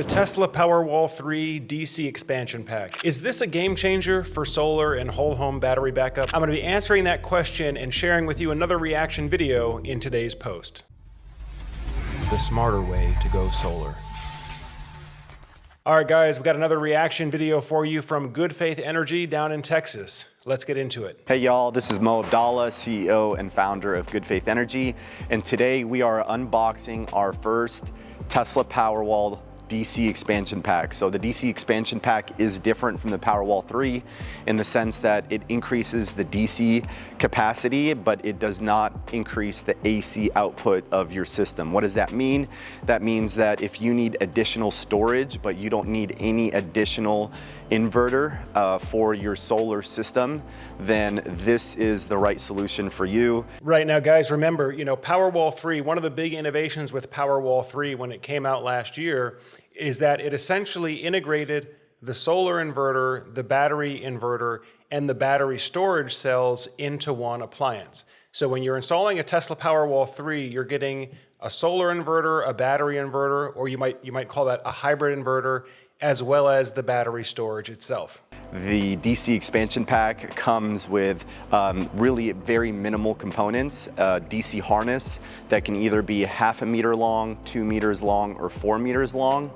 The Tesla Powerwall 3 DC expansion pack. Is this a game changer for solar and whole home battery backup? I'm going to be answering that question and sharing with you another reaction video in today's post. The smarter way to go solar. All right, guys, we got another reaction video for you from Good Faith Energy down in Texas. Let's get into it. Hey y'all, this is Mo Abdallah, CEO and founder of Good Faith Energy, and today we are unboxing our first Tesla Powerwall DC expansion pack. So the DC expansion pack is different from the Powerwall 3 in the sense that it increases the DC capacity, but it does not increase the AC output of your system. What does that mean? That means that if you need additional storage, but you don't need any additional inverter for your solar system, then this is the right solution for you. Right now, guys, remember, Powerwall 3, one of the big innovations with Powerwall 3 when it came out last year is that it essentially integrated the solar inverter, the battery inverter, and the battery storage cells into one appliance. So when you're installing a Tesla Powerwall 3, you're getting a solar inverter, a battery inverter, or you might call that a hybrid inverter, as well as the battery storage itself. The DC expansion pack comes with really very minimal components, a DC harness that can either be 1/2 meter long, 2 meters long, or 4 meters long,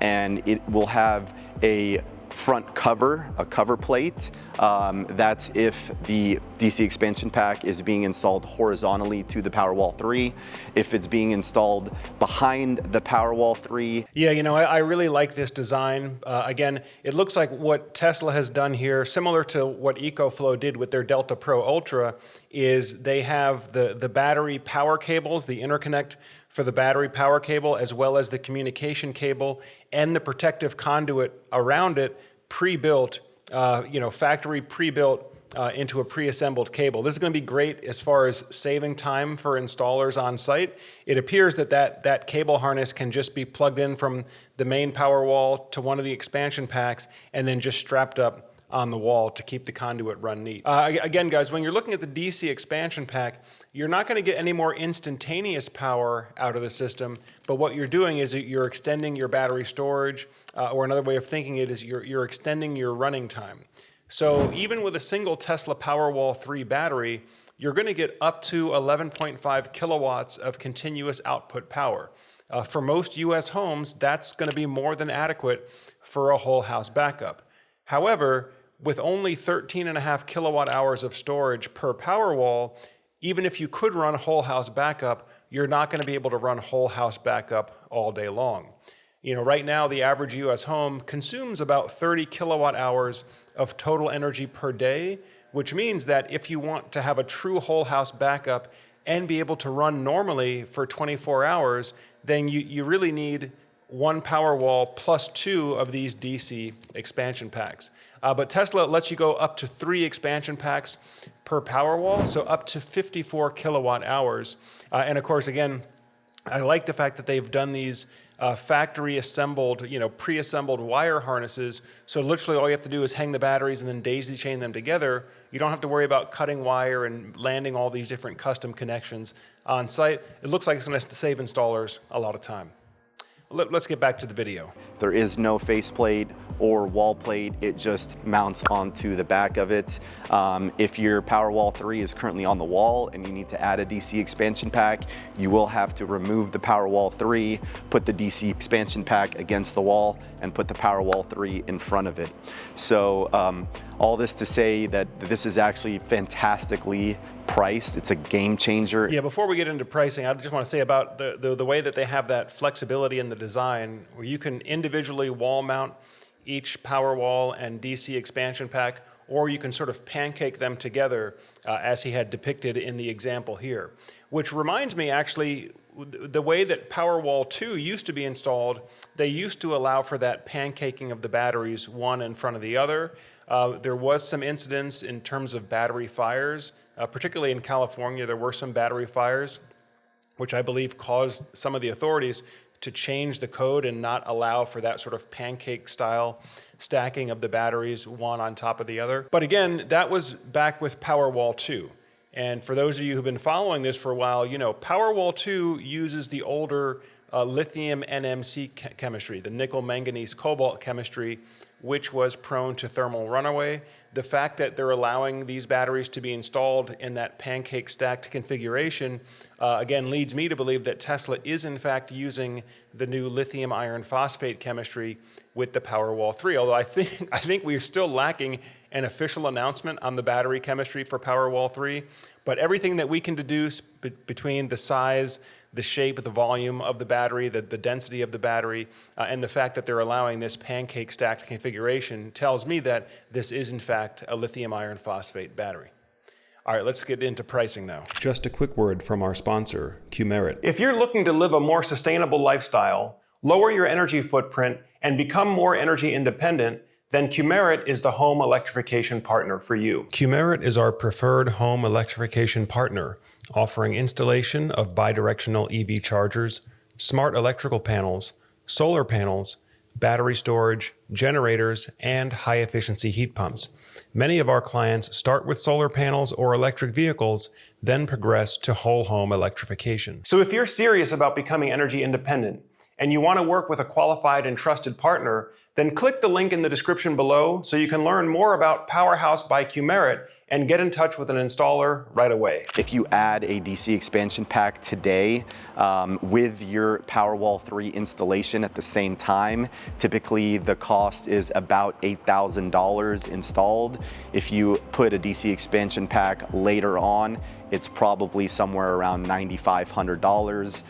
and it will have a front cover, a cover plate. That's if the DC expansion pack is being installed horizontally to the Powerwall 3. If it's being installed behind the Powerwall 3. Yeah, I really like this design. Again, it looks like what Tesla has done here, similar to what EcoFlow did with their Delta Pro Ultra, is they have the battery power cables, the interconnect for the battery power cable, as well as the communication cable and the protective conduit around it pre-built, factory pre-built into a pre-assembled cable. This is going to be great as far as saving time for installers on site. It appears that cable harness can just be plugged in from the main Powerwall to one of the expansion packs and then just strapped up on the wall to keep the conduit run neat. Again, guys, when you're looking at the DC expansion pack, you're not going to get any more instantaneous power out of the system, but what you're doing is you're extending your battery storage, or another way of thinking it is you're extending your running time. So even with a single Tesla Powerwall 3 battery, you're going to get up to 11.5 kilowatts of continuous output power. For most US homes, that's going to be more than adequate for a whole house backup. However, with only 13.5 kilowatt hours of storage per Powerwall, even if you could run whole house backup, you're not going to be able to run whole house backup all day long. Right now, the average US home consumes about 30 kilowatt hours of total energy per day, which means that if you want to have a true whole house backup and be able to run normally for 24 hours, then you really need one Powerwall plus 2 of these DC expansion packs. But Tesla lets you go up to 3 expansion packs per Powerwall, so up to 54 kilowatt hours. And of course, again, I like the fact that they've done these factory assembled, pre-assembled wire harnesses. So literally all you have to do is hang the batteries and then daisy chain them together. You don't have to worry about cutting wire and landing all these different custom connections on site. It looks like it's going to save installers a lot of time. Let's get back to the video. There is no faceplate or wall plate. It just mounts onto the back of it. If your Powerwall 3 is currently on the wall and you need to add a DC expansion pack, you will have to remove the Powerwall 3, put the DC expansion pack against the wall, and put the Powerwall 3 in front of it. So all this to say that this is actually fantastically priced. It's a game changer. Yeah, before we get into pricing, I just want to say about the way that they have that flexibility in the design where you can individually wall mount each Powerwall and DC expansion pack, or you can sort of pancake them together as he had depicted in the example here. Which reminds me, actually, the way that Powerwall 2 used to be installed, they used to allow for that pancaking of the batteries one in front of the other. There was some incidents in terms of battery fires, particularly in California. There were some battery fires, which I believe caused some of the authorities to change the code and not allow for that sort of pancake style stacking of the batteries one on top of the other. But again, that was back with Powerwall 2. And for those of you who've been following this for a while, Powerwall 2 uses the older lithium NMC chemistry, the nickel manganese cobalt chemistry, which was prone to thermal runaway. The fact that they're allowing these batteries to be installed in that pancake stacked configuration, again, leads me to believe that Tesla is in fact using the new lithium iron phosphate chemistry with the Powerwall 3. Although I think we're still lacking an official announcement on the battery chemistry for Powerwall 3. But everything that we can deduce between the size, the shape, the volume of the battery, the density of the battery, and the fact that they're allowing this pancake stacked configuration tells me that this is in fact a lithium iron phosphate battery. All right, let's get into pricing now. Just a quick word from our sponsor, Qmerit. If you're looking to live a more sustainable lifestyle, lower your energy footprint, and become more energy independent, then Qmerit is the home electrification partner for you. Qmerit is our preferred home electrification partner, offering installation of bidirectional EV chargers, smart electrical panels, solar panels, battery storage, generators, and high-efficiency heat pumps. Many of our clients start with solar panels or electric vehicles, then progress to whole home electrification. So if you're serious about becoming energy independent, and you want to work with a qualified and trusted partner, then click the link in the description below so you can learn more about Powerhouse by Qmerit and get in touch with an installer right away. If you add a DC expansion pack today with your Powerwall 3 installation at the same time, typically the cost is about $8,000 installed. If you put a DC expansion pack later on, it's probably somewhere around $9,500.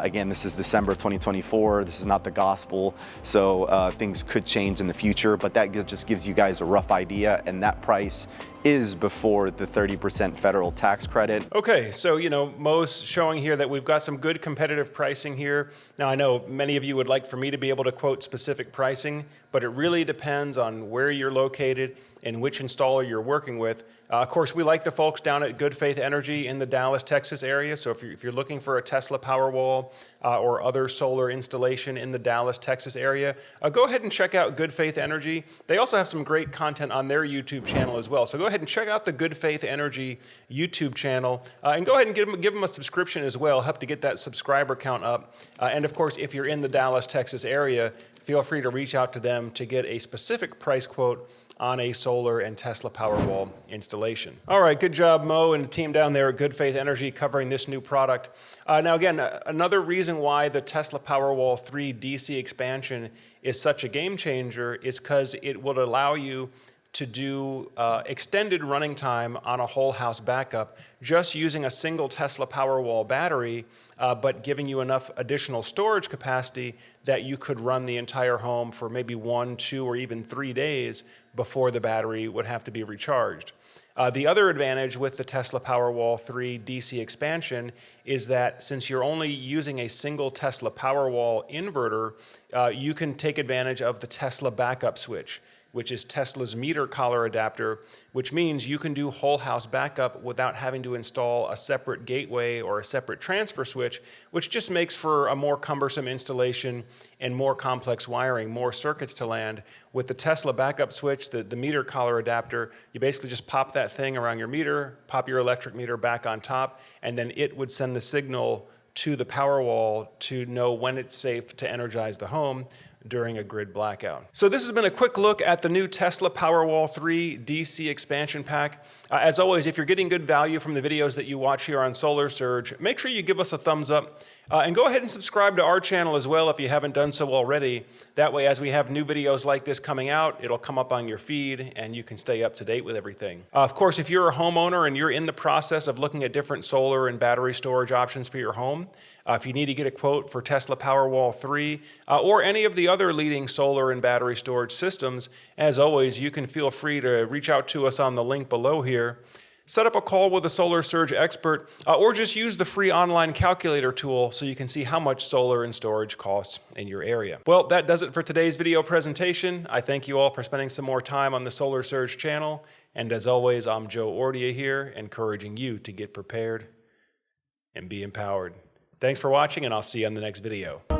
Again, this is December 2024. This is not the gospel, so things could change in the future, but that just gives you guys a rough idea, and that price is before the 30% federal tax credit. Okay, so Mo's showing here that we've got some good competitive pricing here. Now I know many of you would like for me to be able to quote specific pricing, but it really depends on where you're located and which installer you're working with. Of course, we like the folks down at Good Faith Energy in the Dallas, Texas area. So if you're looking for a Tesla Powerwall or other solar installation in the Dallas, Texas area, go ahead and check out Good Faith Energy. They also have some great content on their YouTube channel as well. So go ahead and check out the Good Faith Energy YouTube channel and go ahead and give them a subscription as well. Help to get that subscriber count up. And of course, if you're in the Dallas, Texas area, feel free to reach out to them to get a specific price quote on a solar and Tesla Powerwall installation. All right, good job, Mo and the team down there at Good Faith Energy covering this new product. Now again, another reason why the Tesla Powerwall 3 DC expansion is such a game changer is because it will allow you to do extended running time on a whole house backup just using a single Tesla Powerwall battery, but giving you enough additional storage capacity that you could run the entire home for maybe 1, 2, or even 3 days before the battery would have to be recharged. The other advantage with the Tesla Powerwall 3 DC expansion is that since you're only using a single Tesla Powerwall inverter, you can take advantage of the Tesla backup switch, which is Tesla's meter collar adapter, which means you can do whole house backup without having to install a separate gateway or a separate transfer switch, which just makes for a more cumbersome installation and more complex wiring, more circuits to land. With the Tesla backup switch, the meter collar adapter, you basically just pop that thing around your meter, pop your electric meter back on top, and then it would send the signal to the Powerwall to know when it's safe to energize the home during a grid blackout. So this has been a quick look at the new Tesla Powerwall 3 DC expansion pack. As always, if you're getting good value from the videos that you watch here on Solar Surge, make sure you give us a thumbs up. And go ahead and subscribe to our channel as well if you haven't done so already. That way, as we have new videos like this coming out, it'll come up on your feed and you can stay up to date with everything. Of course, if you're a homeowner and you're in the process of looking at different solar and battery storage options for your home, if you need to get a quote for Tesla Powerwall 3 or any of the other leading solar and battery storage systems, as always, you can feel free to reach out to us on the link below here. Set up a call with a Solar Surge expert, or just use the free online calculator tool so you can see how much solar and storage costs in your area. Well, that does it for today's video presentation. I thank you all for spending some more time on the Solar Surge channel. And as always, I'm Joe Ordia here, encouraging you to get prepared and be empowered. Thanks for watching, and I'll see you on the next video.